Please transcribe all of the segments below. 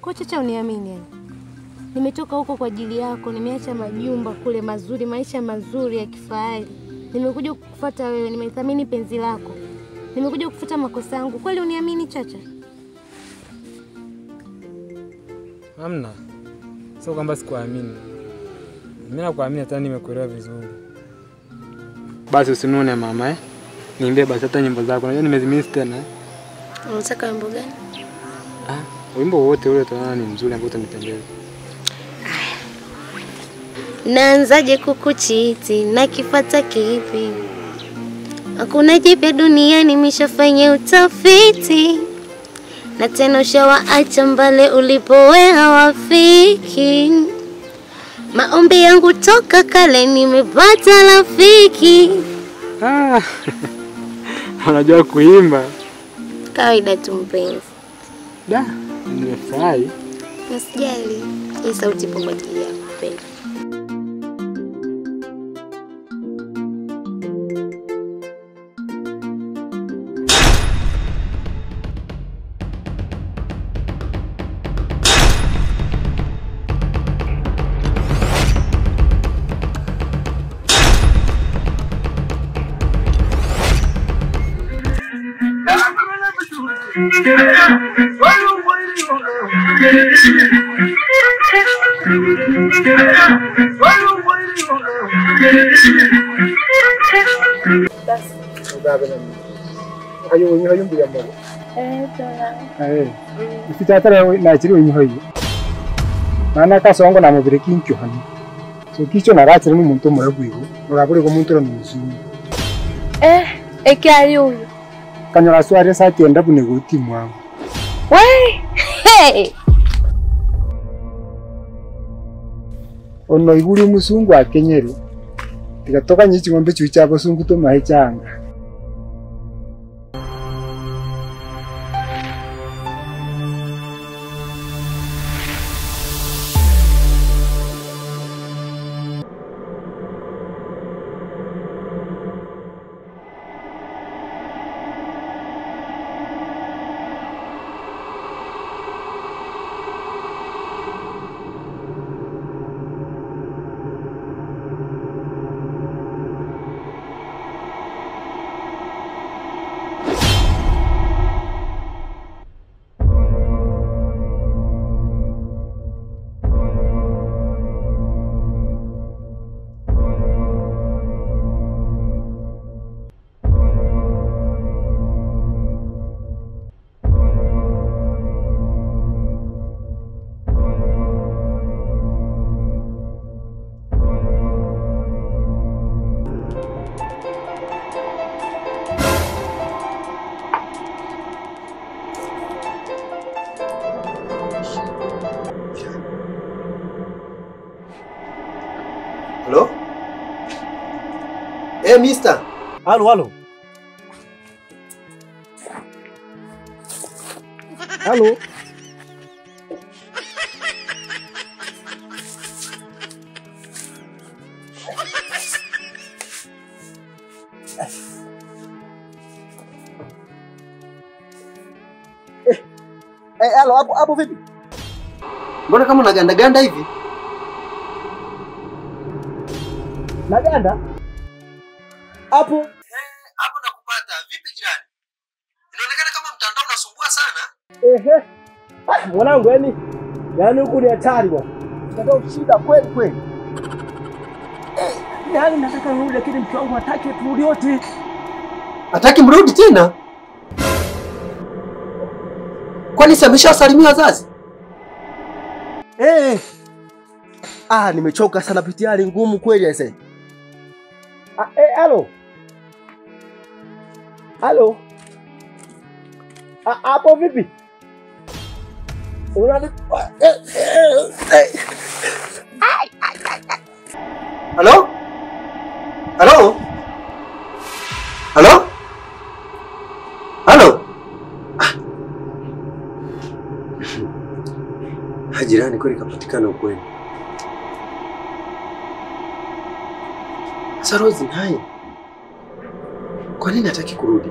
Kwa Chacha uniamini yani. Nimetoka huko kwa ajili yako, nimeacha majumba kule mazuri, maisha mazuri ya kifahari. Nimekuja kukufuata wewe, nimethamini penzi lako. Nimekuja kufuta makosa yangu. Kweli uniamini Chacha? Hamna. Sio kwamba sikuamini. Mimi nakuamini hata nimekuelewa vizuri. Basi usinune mama Niimbie basi hata nyimbo zako. Unajua nimezimiss tena. Unataka wimbo gani? Wimbo wote ule tunaona ni mzuri ambao utanipendeza. Naanzaje kukuchiti na kifata kipi? Hakuna jipya duniani, nimeshafanya utafiti. Na tena ushawaacha mbale ulipowe hawafiki. Maombi yangu toka kale nimepata rafiki. Unajua kuimba? Kawaida tu mpenzi. Da, nimefurahi. Usijali, hii sauti ipo kwa ajili yako mpenzi. Isitatara na chiri unyihoyi. Mana kasongo na mubire kincho hani. So kicho narachira n'umuntu muragwigo. Urabure ko muntu n'umuzungu. Eke ari uyu. Kanyora sware sa tienda bune guti mwangu. Hey! Ono iguri musungu akenyeri. Tikatoka nyichi ngombe chucha basungu to mahechanga. Hello? Mister. Halo. Halo. Halo, hapo vipi? Mbona kama unaganda hivi? Naganda? Hapo? Hapo nakupata. Vipi jirani? Inaonekana kama mtandao unasumbua sana. Mwanangu yani huku ni hatari bwana. Ndio shida kweli. Yani nataka nirudi lakini mke wangu hataki turudi wote. Hataki mrudi tena? Kwani ameshawasalimia wazazi? Nimechoka sana, pitia hali ngumu kweli sasa. Halo. Hapo vipi? Halo? Jirani kweli kapatikana ukweli. Sarozi naye. Kwa nini hataki kurudi?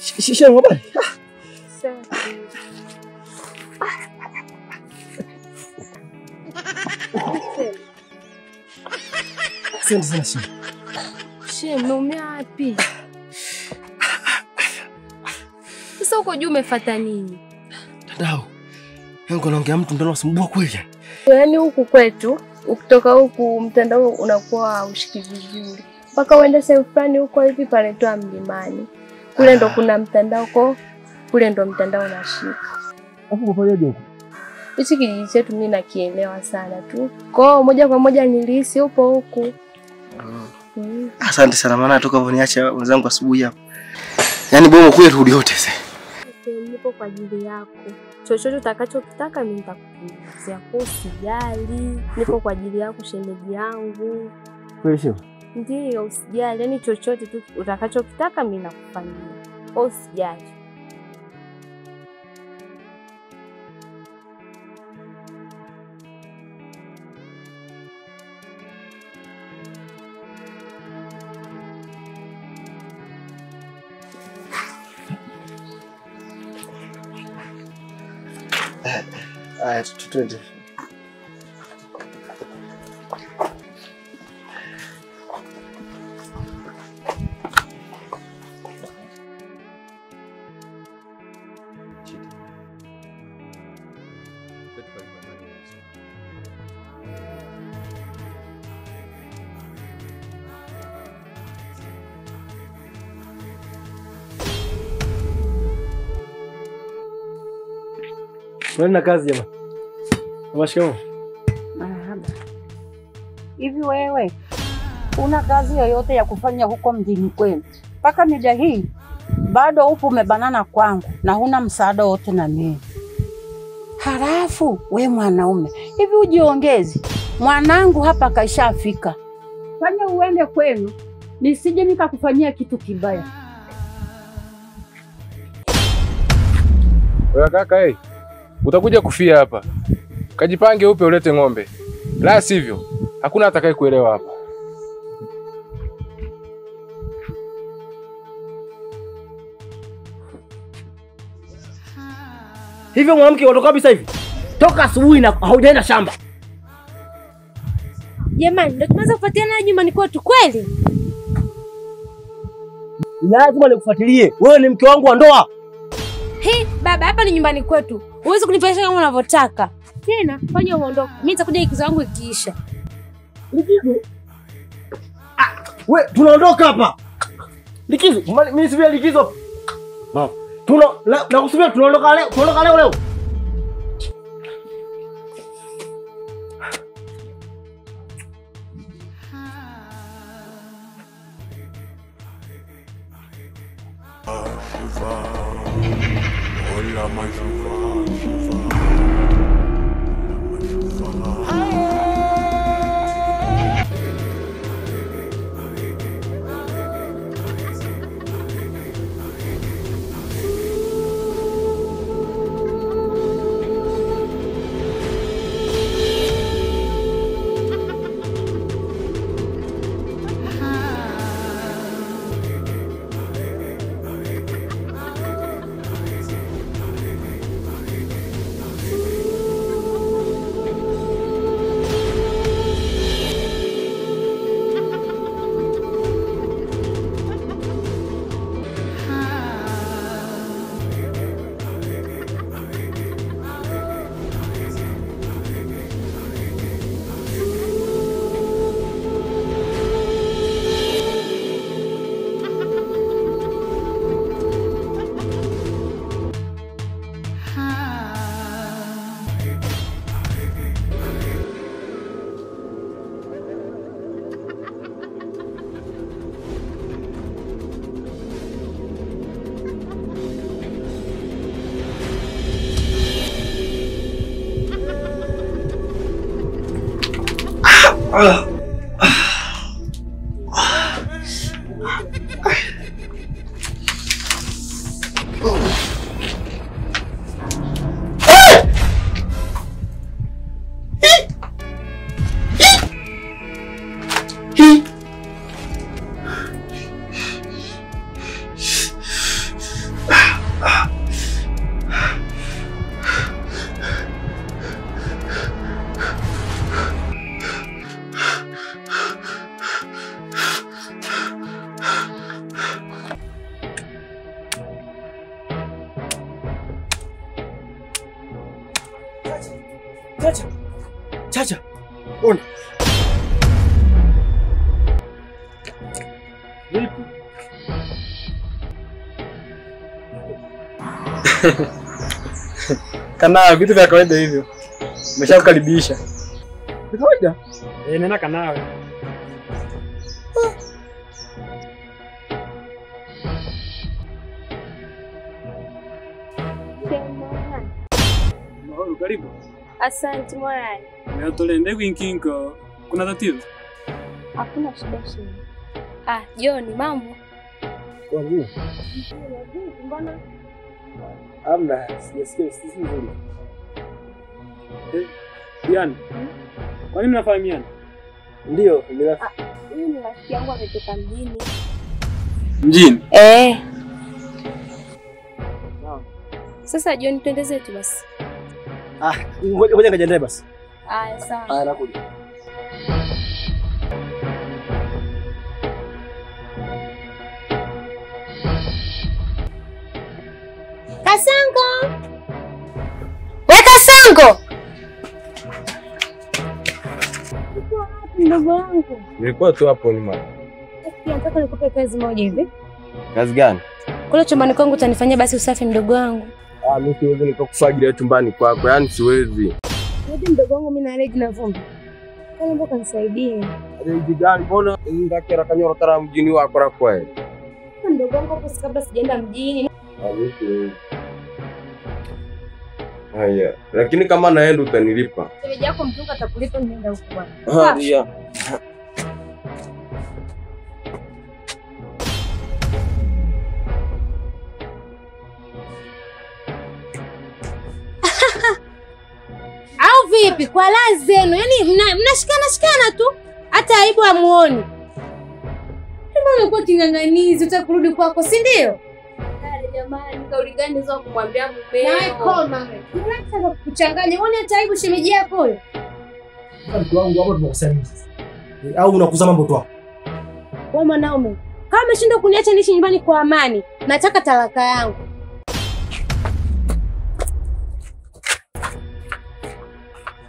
Shemu habari? Asante sana shemu. Shemu, umeumia wapi? Sasa uko juu umefuata nini? Tandao. Yangu naongea mtu ndio anasumbua kweli. Yaani huku kwetu, ukitoka huku mtandao unakuwa ushiki vizuri. Mpaka uende sehemu fulani huko hivi panaitwa Mlimani. Kule ndo kuna mtandao kule ndo mtandao unashika. Hapo unafanyaje huko? Hichi kijiji chetu mimi nakielewa sana tu. Kwa moja kwa moja nilihisi upo huku. Asante sana maana toka uniacha wenzangu asubuhi hapo. Yaani bomo kwetu rudi yote sasa. Nipo kwa ajili yako. Chochote utakachokitaka mimi nitakupunguzia. Usijali. Nipo kwa ajili yako shemeji yangu. Kweli sio? Ndio, usijali. Yaani chochote tu utakachokitaka mimi nakufanyia. Usijali. Aya, tutende. Mwenda kazi jamaa. Mashikamoo. Marahaba. Hivi wewe una kazi yoyote ya kufanya huko mjini kwenu? Mpaka mida hii bado upo umebanana kwangu na huna msaada wote na mimi. Halafu we mwanaume, hivi ujiongezi. Mwanangu hapa kaishafika. Fanya uende kwenu nisije nikakufanyia kitu kibaya. Wewe kaka, utakuja kufia hapa. Kajipange upe ulete ng'ombe. La sivyo, hakuna atakaye kuelewa hapa. Hivyo mwanamke unatoka kabisa hivi? Toka asubuhi na haujaenda shamba. Jamani, ndio tumeanza kufuatiana nyumbani kwetu kweli? Lazima nikufuatilie. Wewe ni mke wangu wa ndoa. Baba, hapa ni nyumbani kwetu. Uweze kunipeleka kama unavyotaka. Tena fanya uondoke. Mimi nitakuja likizo yangu ikiisha. Likizo? We, tunaondoka hapa. Likizo? Mimi sivyo likizo. Mama, nakusubiri tunaondoka leo. Tunaondoka leo. Chacha. Chacha. Ona. Vipi? Kana vitu vya kawaida hivyo. Umeshakukaribisha. Ni kawaida. Nenda kanawe. Mahoro, karibu. Asante Morani. Natolende kwinkinko. Kuna tatizo? Hakuna shida shida. Joni, mambo? Kwa nini? Mbona? Amna, sijasikia vizuri. Diana. Kwa nini mnafahamiana? Ndio, Huyu ni rafiki yangu ametoka mjini. Mjini? Sasa Joni, twende zetu basi. ngoja ngajiandae basi. Sawa. Nakuja. Kasango! We Kasango! Ndugu wangu. Nilikuwa tu hapo nyuma. Nataka nikupe kazi moja hivi. Kazi gani? Kule chumbani kwangu utanifanyia basi usafi mdogo wangu. Mimi siwezi nikakufagilia chumbani kwako, yaani siwezi. Hadi mdogo wangu mimi na allergy na vumbi. Kama mbona kanisaidie. Allergy gani? Mbona ndakera kanyoro tara mjini wako na kweli? Mdogo wangu hapo kabla sijaenda mjini. Haya, lakini kama naenda utanilipa. Shemeji yako mtunga atakulipa nienda huko bwana. Haya. Au vipi kwa la zenu? Yaani mnashikana tu. Hata aibu hamuoni. Kama umekuwa king'ang'anizi utakurudi kwako, si ndio? Jamani, kauli gani hizo kumwambia mumeo? Na koma wewe. Unataka kukuchanganya. Uone hata aibu shemeji yako huyo. Mtu wangu hapo tumekusaidia. Au unakuza mambo tu hapo. Wewe mwanaume, kama umeshindwa kuniacha niishi nyumbani kwa amani, nataka talaka yangu.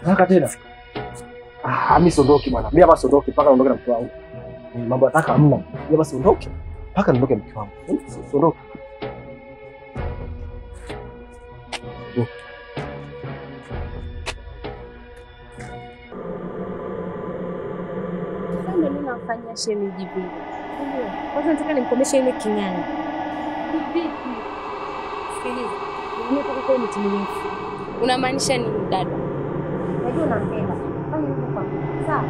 Nataka tena. Mimi siondoki bwana. Mimi hapa siondoki mpaka naondoke na mke wangu. Mambo nataka hamna. Mimi hapa siondoki mpaka naondoke na mke wangu. Siondoki. Ndio mimi nafanyia shemeji vile. Kwanza nataka nimkomeshe ile kinyana. Vipi? Sikiliza. Mimi nataka kwa mtu mrefu. Unamaanisha nini dada? Najua unampenda. Fanya hivyo kwa sawa.